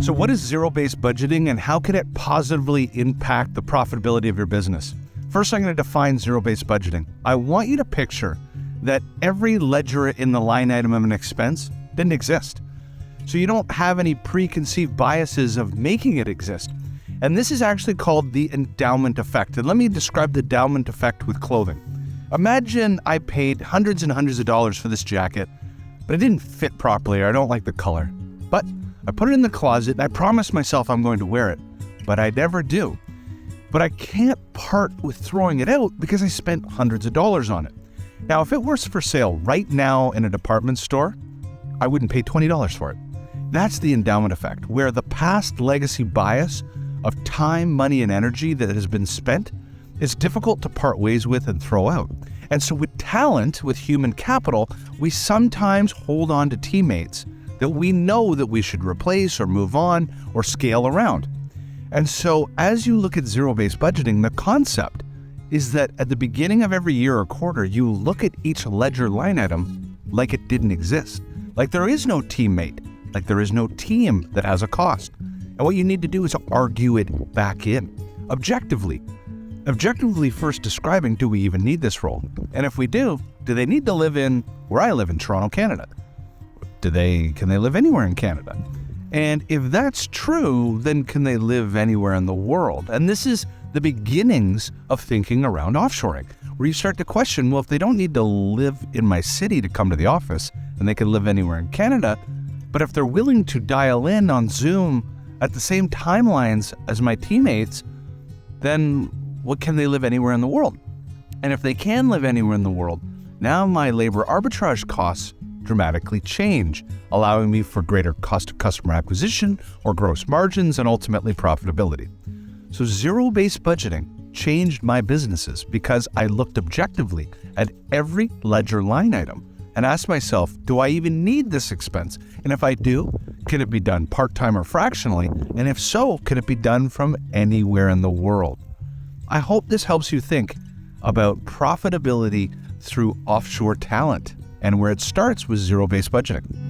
So what is zero-based budgeting and how can it positively impact the profitability of your business? First, I'm going to define zero-based budgeting. I want you to picture that every ledger in the line item of an expense didn't exist. So you don't have any preconceived biases of making it exist. And this is actually called the endowment effect. And let me describe the endowment effect with clothing. Imagine I paid hundreds and hundreds of dollars for this jacket, but it didn't fit properly or I don't like the color. But I put it in the closet and I promised myself I'm going to wear it, but I never do. But I can't part with throwing it out because I spent hundreds of dollars on it. Now, if it was for sale right now in a department store, I wouldn't pay $20 for it. That's the endowment effect, where the past legacy bias of time, money, and energy that has been spent is difficult to part ways with and throw out. And so with talent, with human capital, we sometimes hold on to teammates that we know that we should replace or move on or scale around. And so as you look at zero-based budgeting, the concept is that at the beginning of every year or quarter, you look at each ledger line item like it didn't exist. Like there is no teammate, like there is no team that has a cost. And what you need to do is argue it back in, objectively. Objectively first describing, do we even need this role? And if we do they need to live in where I live in Toronto, Canada? Can they live anywhere in Canada? And if that's true, then can they live anywhere in the world? And this is the beginnings of thinking around offshoring, where you start to question, well, if they don't need to live in my city to come to the office, and they can live anywhere in Canada, but if they're willing to dial in on Zoom at the same timelines as my teammates, then what can they live anywhere in the world? And if they can live anywhere in the world, now my labor arbitrage costs dramatically change, allowing me for greater cost of customer acquisition or gross margins and ultimately profitability. So zero-based budgeting changed my businesses because I looked objectively at every ledger line item and asked myself, do I even need this expense? And if I do, can it be done part-time or fractionally? And if so, can it be done from anywhere in the world? I hope this helps you think about profitability through offshore talent and where it starts with zero-based budgeting.